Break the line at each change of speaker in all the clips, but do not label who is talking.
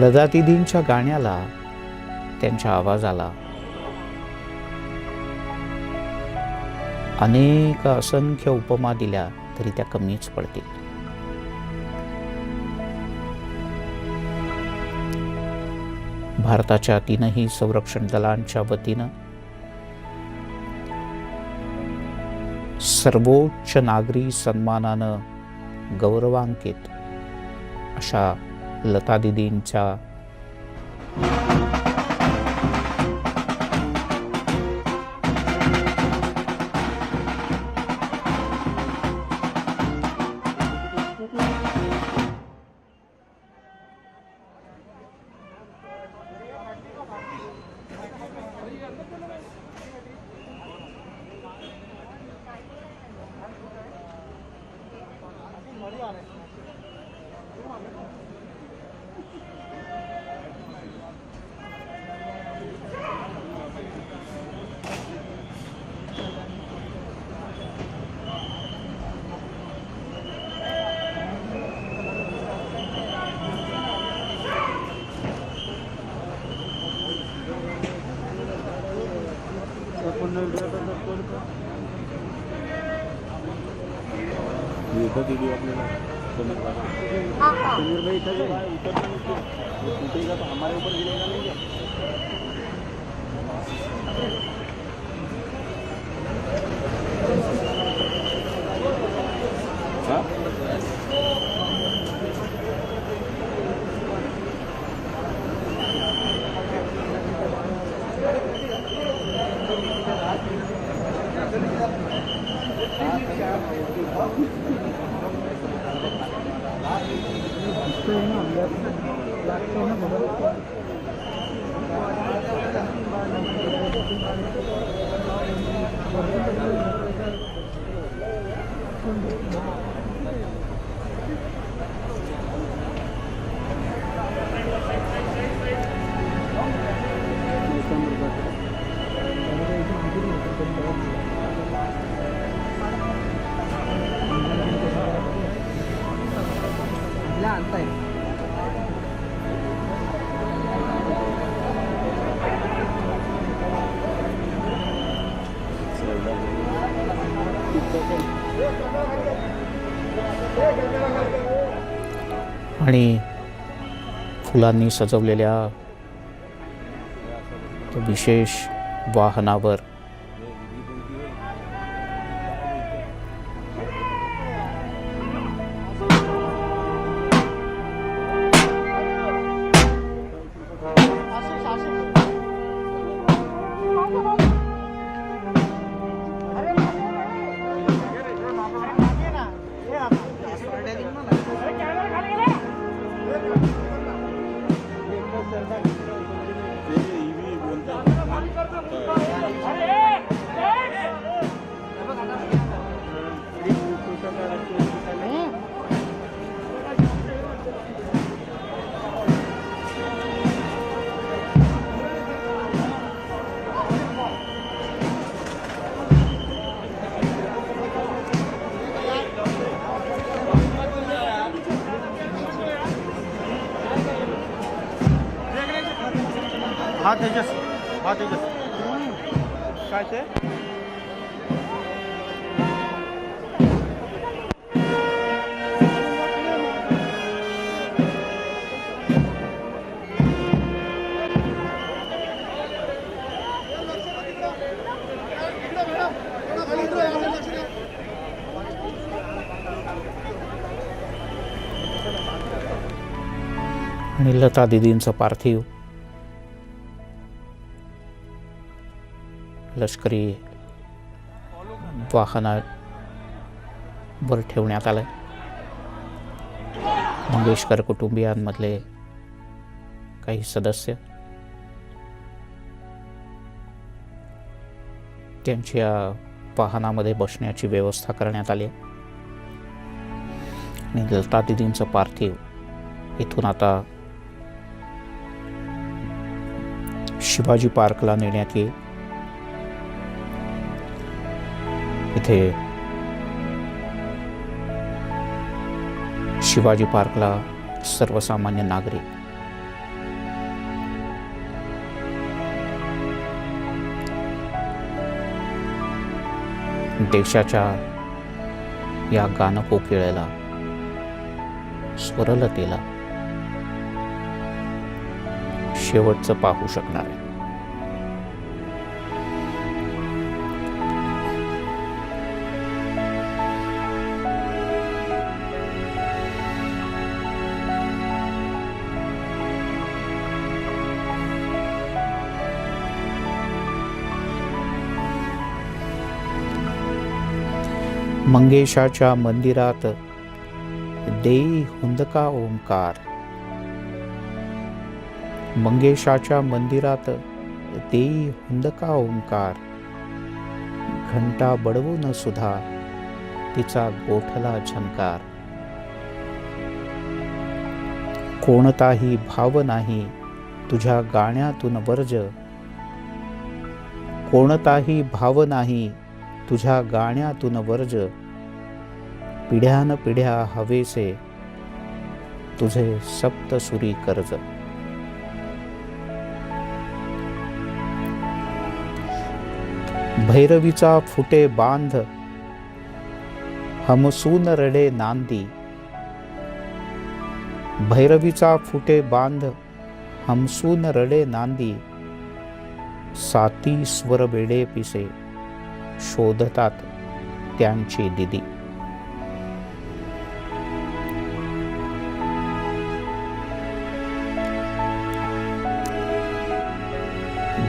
लता दीदींच्या गाण्याला, त्यांच्या आवाजाला अनेक असंख्य उपमा दिल्या तरी त्या कमीच पडतील. भारताच्या तीनही संरक्षण दलांच्या वतीनं सर्वोच्च नागरी सन्मानानं गौरवांकित अशा लता दीदींच्या
हमारे ऊपर गिरेगा नहीं क्या?
आणि फुलांनी सजवलेल्या त्या विशेष वाहनावर
हा तेजस काय ते
आणि लता दीदींचं पार्थिव लष्करी वाहनावर ठेवण्यात आलं. मंगेशकर कुटुंबियांमधले काही सदस्य त्यांच्या वाहनामध्ये बसण्याची व्यवस्था करण्यात आली आणि लता दीदींचं पार्थिव इथून आता शिवाजी पार्कला नेण्यात येईल. इथे शिवाजी पार्कला सर्वसामान्य नागरिक देशाच्या या गानकोकिळेला, स्वरलतेला शेवटचं पाहू शकणार आहे. मंगेशाच्या मंदिरात देई हुंदका ओंकार. मंगेशाच्या मंदिरात देई हुंदका ओंकार. घंटा बडवून सुद्धा तिचा गोठला झंकार. कोणताही भाव नाही तुझ्या गाण्यातून वर्ज. कोणताही भाव नाही तुझ्या गाण्यातून वर्ज. पिढ्यान पिढ्या हवेसे तुझे सप्तसुरी कर्ज. भैरवीचा फुटे बांध हमसून रडे नांदी. भैरवीचा फुटे बांध हमसून रडे नांदी. साती स्वर बेडे पिसे शोधतात त्यांची दिदी.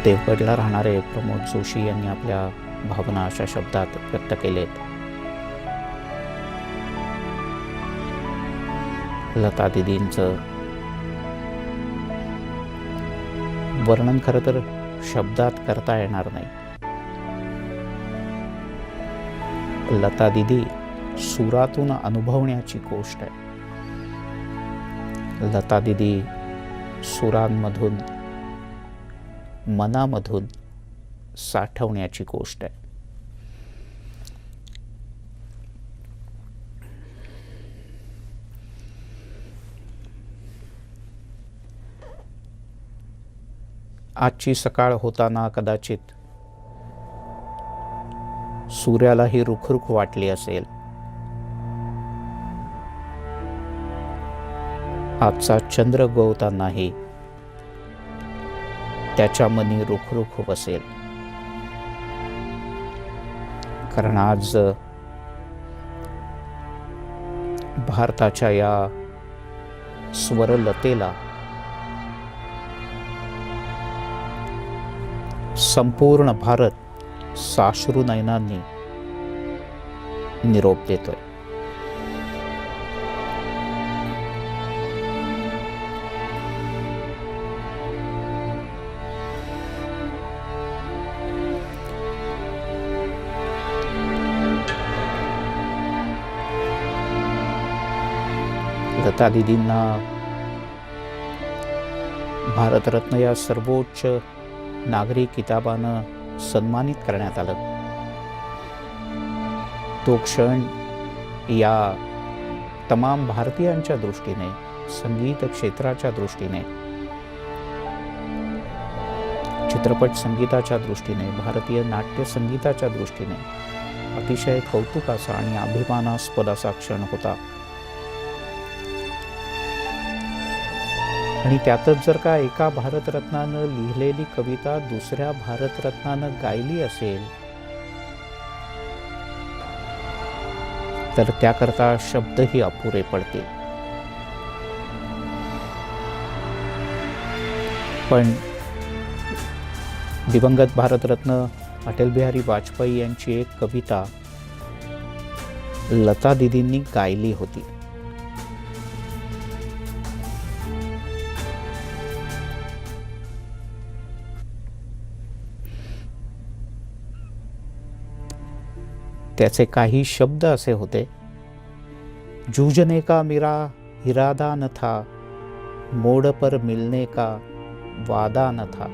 देवगडला राहणारे प्रमोद जोशी यांनी आपल्या भावना अशा शब्दात व्यक्त केलेत. लता दीदींचं वर्णन खरं तर शब्दात करता येणार नाही. लता दीदी सुरातून अनुभवण्याची गोष्ट आहे. लता दीदी सुरांमधून, मनामधून साठवण्याची गोष्ट आहे. आजची सकाळ होताना कदाचित सूर्यालाही रुखरुख वाटली असेल. आजचा चंद्र गवतानाही त्याच्या मनी रुखरुख बसेल. कारण आज भारताच्या या स्वरलतेला संपूर्ण भारत साश्रू नयनांनी निरोप देतोय. लता दीदींना भारतरत्न या सर्वोच्च नागरी किताबानं सन्मानित करण्यात आलं. तो क्षण या तमाम भारतीयांच्या दृष्टीने, संगीत क्षेत्राच्या दृष्टीने, चित्रपट संगीताच्या दृष्टीने, भारतीय नाट्य संगीताच्या दृष्टीने अतिशय कौतुकाचा आणि अभिमानास्पद असा क्षण होता. आणि त्यातच जर का एका भारतरत्नानं लिहिलेली कविता दुसऱ्या भारतरत्नानं गायली असेल तर त्याकरता शब्दही अपुरे पडतील. पण दिवंगत भारतरत्न अटल बिहारी वाजपेयी यांची एक कविता लता दीदींनी गायली होती. त्याचे काही शब्द असे होते. जूझने का मेरा इरादा न था, मोड़ पर मिलने का वादा न था.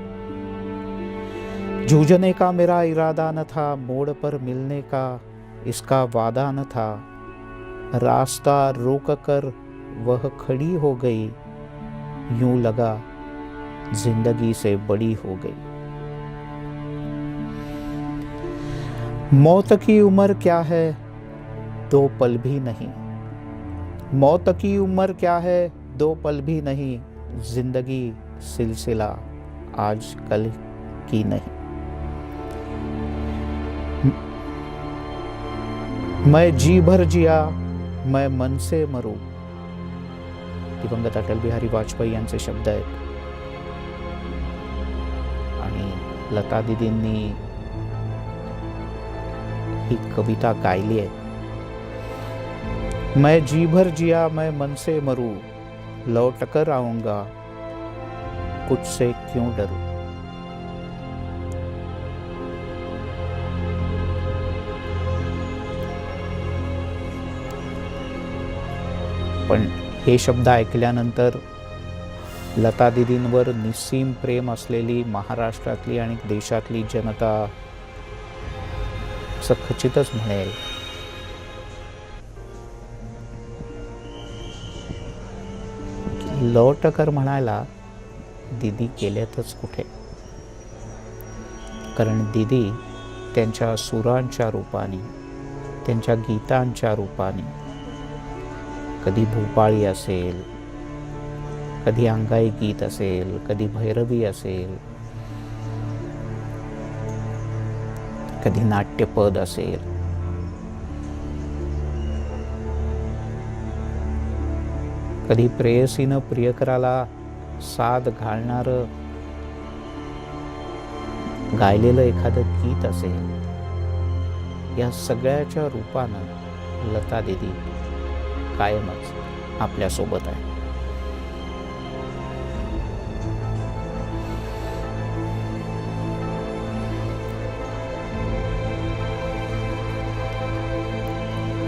जूझने का मेरा इरादा न था, मोड़ पर मिलने का इसका वादा न था. रास्ता रोक कर वह खड़ी हो गई, यूं लगा जिंदगी से बड़ी हो गई. मौत की उम्र क्या है, 2 पल भी नहीं। मौत की उम्र क्या है, 2 पल भी नहीं। जिंदगी सिलसिला आज कल की नहीं। मैं जी भर जिया, मैं मन से मरू. दिवंगत अटल बिहारी वाजपेयी यांचे शब्द आहेत आणि लता दीदींनी ही कविता गायली आहे. मैं जी भर जिया, मैं मन से मरू, लौट कर आऊंगा, कुछ से क्यों डरू. पण हे शब्द ऐकल्यानंतर लता दीदींवर निस्सीम प्रेम असलेली महाराष्ट्रातली आणि देशातली जनता खचितच म्हणेल लौट कर म्हणायला दीदी गेल्यातच कुठे. कारण दीदी त्यांच्या सुरांच्या रूपाने, त्यांच्या गीतांच्या रूपाने, कधी भूपाळी असेल, कधी अंगाई गीत असेल, कधी भैरवी असेल, कधी नाट्यपद असेल, कधी प्रेयसीनं प्रियकराला साद घालणारं गायलेलं एखादं गीत असेल, या सगळ्याच्या रूपानं लता दीदी कायमच आपल्या सोबत आहे.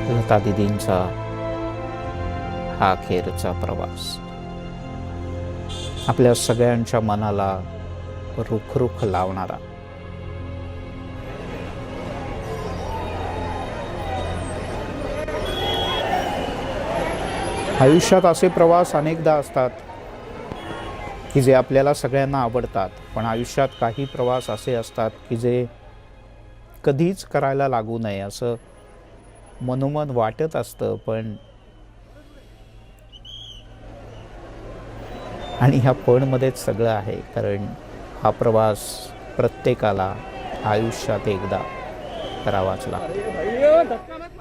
लता दीदींचा हा अखेरचा प्रवास आपल्या सगळ्यांच्या मनाला रुखरुख लावणारा. आयुष्यात असे प्रवास अनेकदा असतात की जे आपल्याला सगळ्यांना आवडतात, पण आयुष्यात काही प्रवास असे असतात की जे कधीच करायला लागू नये असं मनोमन वाटत असतं. पण आणि ह्या पणमध्येच सगळं आहे, कारण हा प्रवास प्रत्येकाला आयुष्यात एकदा करावाच लागतो.